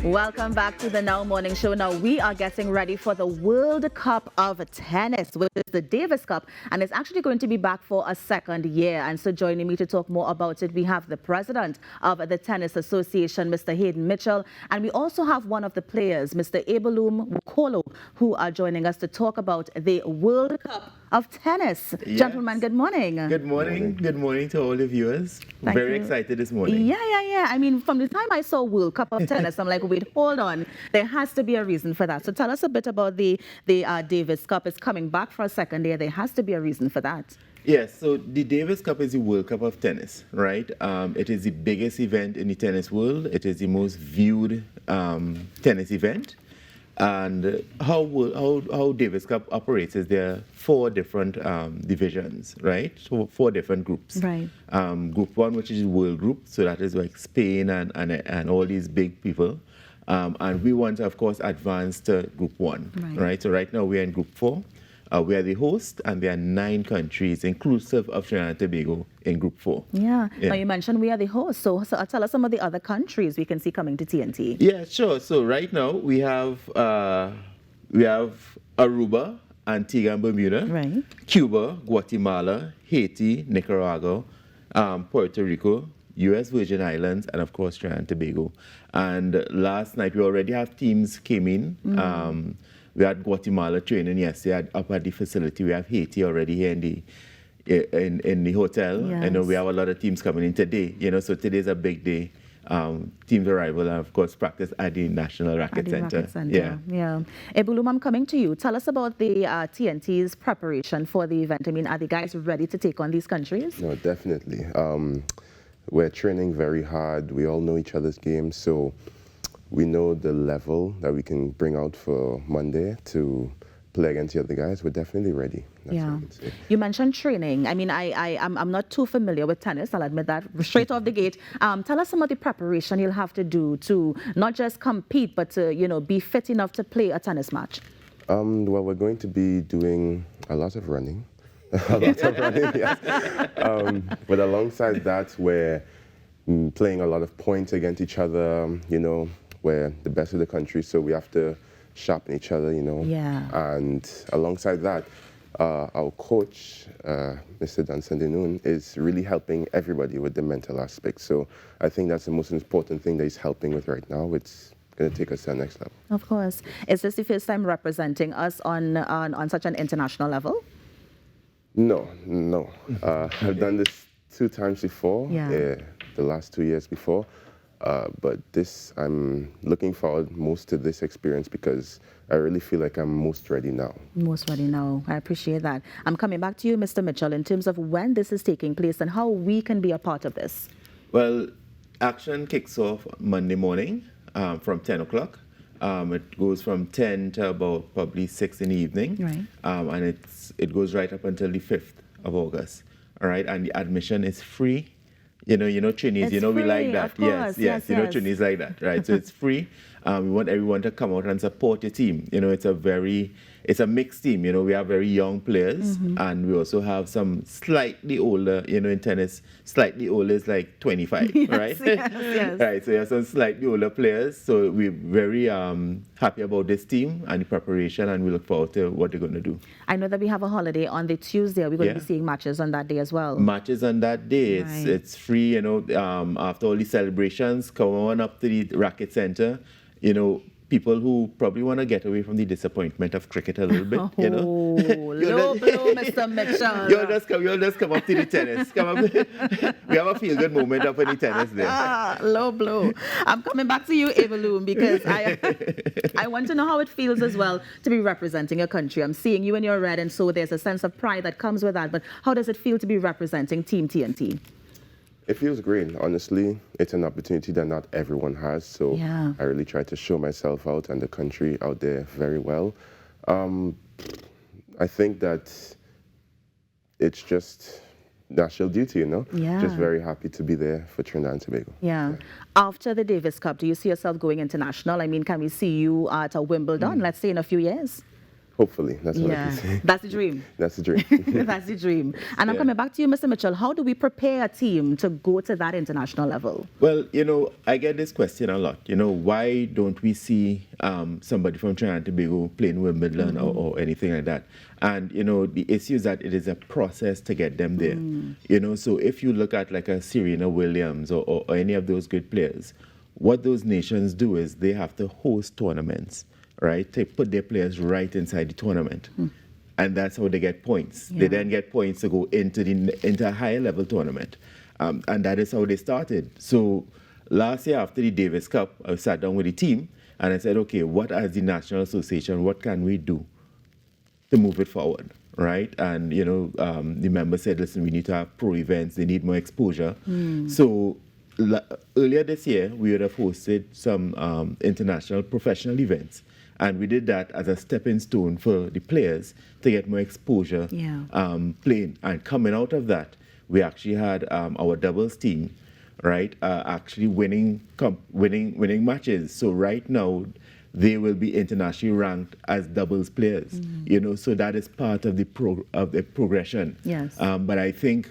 Welcome back to the Now Morning Show. Now, we are getting ready for the World Cup of Tennis, which is the Davis Cup, and it's actually going to be back for a second year. And so joining me to talk more about it, we have the president of the Tennis Association, Mr. Hayden Mitchell, and we also have one of the players, Mr. Ebulum Wokolo, who are joining us to talk about the World Cup of Tennis. Yes. Gentlemen, good morning. Good morning. Good morning to all the viewers. Very excited this morning. Yeah. I mean, from the time I saw World Cup of Tennis, I'm like, wait, hold on. There has to be a reason for that. So tell us a bit about the Davis Cup. It's coming back for a second year. There has to be a reason for that. Yes, so the Davis Cup is the World Cup of tennis, right? It is the biggest event in the tennis world. It is the most viewed tennis event. And how Davis Cup operates is there are 4 different divisions, right? So 4 different groups. Right. Group 1, which is the world group, so that is like Spain and all these big people. And we want to, of course, advance to Group 1, right? So right now we're in Group 4. We are the host, and there are 9 countries, inclusive of Trinidad and Tobago, in Group 4. Yeah. Now, you mentioned we are the host, so tell us some of the other countries we can see coming to TNT. Yeah, sure. So right now we have Aruba, Antigua and Bermuda, right. Cuba, Guatemala, Haiti, Nicaragua, Puerto Rico, U.S. Virgin Islands, and of course Trinidad and Tobago. And last night we already have teams came in. We had Guatemala training yesterday up at the facility. We have Haiti already here in the hotel. Yes. I know we have a lot of teams coming in today. So today's a big day. Teams arrival and of course practice at the National Racket Center. Yeah. Ebulum, I'm coming to you. Tell us about the TNT's preparation for the event. I mean, are the guys ready to take on these countries? No, definitely. We're training very hard. We all know each other's games, so we know the level that we can bring out for Monday to play against the other guys. We're definitely ready. That's what I can say. You mentioned training. I mean, I'm not too familiar with tennis. I'll admit that straight off the gate. Tell us some of the preparation you'll have to do to not just compete, but to be fit enough to play a tennis match. Well, we're going to be doing a lot of running. Yes. But alongside that, we're playing a lot of points against each other. We're the best of the country, so we have to sharpen each other, Yeah. And alongside that, our coach, Mr. Danson Denoon, is really helping everybody with the mental aspect. So I think that's the most important thing that he's helping with right now. It's going to take us to the next level. Of course. Is this the first time representing us on such an international level? No. I've done this 2 times before, the last 2 years before. But I'm looking forward most to this experience because I really feel like I'm most ready now. Most ready now. I appreciate that. I'm coming back to you, Mr. Mitchell, in terms of when this is taking place and how we can be a part of this. Well, action kicks off Monday morning from 10 o'clock. It goes from 10 to about probably 6 in the evening. Right. And it goes right up until the 5th of August. All right. And the admission is free. Trainees, we like that. Yes. Trainees like that, right? So it's free. We want everyone to come out and support your team. It's a mixed team. We have very young players, and we also have some slightly older, in tennis, slightly older is like 25, right? Yes. Right, so you have some slightly older players. So we're very happy about this team and the preparation, and we look forward to what they're going to do. I know that we have a holiday on the Tuesday. We're going to be seeing matches on that day as well. Matches on that day. It's free, after all the celebrations, come on up to the Racket Center. People who probably want to get away from the disappointment of cricket a little bit, low blow, Mr. Mitchell. You'll just come up to the tennis. Come up. We have a feel-good moment up in the tennis there. Low blow. I'm coming back to you, Ebulum, because I want to know how it feels as well to be representing a country. I'm seeing you in your red, and so there's a sense of pride that comes with that. But how does it feel to be representing Team TNT? It feels great. Honestly, it's an opportunity that not everyone has. So I really try to show myself out and the country out there very well. I think that it's just national duty, Just very happy to be there for Trinidad and Tobago. Yeah. After the Davis Cup, do you see yourself going international? I mean, can we see you at a Wimbledon, let's say in a few years? Hopefully, that's what I can say. That's the dream. That's the dream. That's the dream. And I'm coming back to you, Mr. Mitchell. How do we prepare a team to go to that international level? Well, I get this question a lot. Why don't we see somebody from Trinidad and Tobago playing Wimbledon or anything like that? And, the issue is that it is a process to get them there. So if you look at like a Serena Williams or any of those good players, what those nations do is they have to host tournaments, right? They put their players right inside the tournament. And that's how they get points. Yeah. They then get points to go into a higher level tournament. And that is how they started. So last year after the Davis Cup, I sat down with the team and I said, okay, what as the National Association, what can we do to move it forward, right? And, the members said, listen, we need to have pro events. They need more exposure. So earlier this year, we would have hosted some international professional events. And we did that as a stepping stone for the players to get more exposure playing. And coming out of that, we actually had our doubles team, right, actually winning matches. So right now, they will be internationally ranked as doubles players. So that is part of the progression. Yes. But I think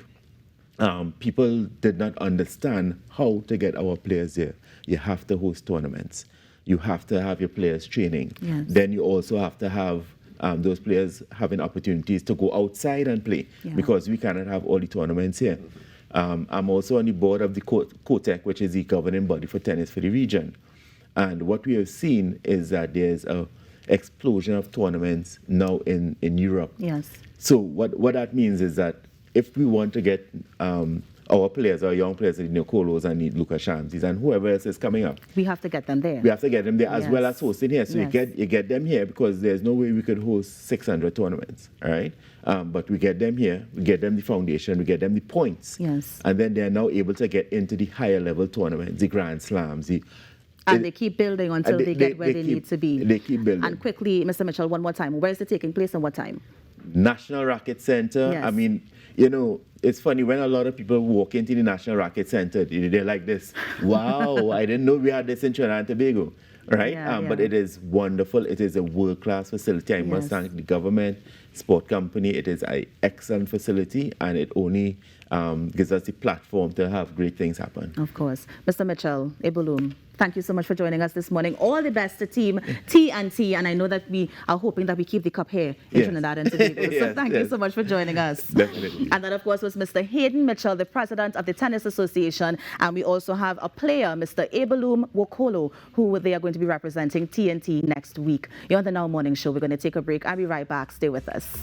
people did not understand how to get our players there. You have to host tournaments. You have to have your players training. Yes. Then you also have to have those players having opportunities to go outside and play because we cannot have all the tournaments here. I'm also on the board of the COTEC, which is the governing body for tennis for the region. And what we have seen is that there's an explosion of tournaments now in Europe. Yes. So what that means is that if we want to get our players, our young players, the Nicolos and the Lucas Shamsis and whoever else is coming up, we have to get them there. we have to get them there as well as Yes. hosting here. So Yes. you get them here because there's no way we could host 600 tournaments, all right? But we get them here, we get them the foundation, we get them the points. Yes. And then they're now able to get into the higher level tournaments, the Grand Slams. And they keep building until they get where they need to be. They keep building. And quickly, Mr. Mitchell, one more time, where is it taking place and what time? National Racket Center. Yes. I mean, it's funny when a lot of people walk into the National Racket Center, they're like this, wow, I didn't know we had this in Trinidad and Tobago, right? But it is wonderful. It is a world-class facility. I must thank the government, sport company. It is an excellent facility, and it only gives us the platform to have great things happen. Of course. Mr. Mitchell, Ebulum, thank you so much for joining us this morning. All the best to Team T&T, and I know that we are hoping that we keep the cup here in Trinidad and Tobago. So thank you so much for joining us. Definitely. And that, of course, was Mr. Hayden Mitchell, the president of the Tennis Association. And we also have a player, Mr. Ebulum Wokolo, who they are going to be representing T&T next week. You're on the Now Morning Show. We're going to take a break. I'll be right back. Stay with us.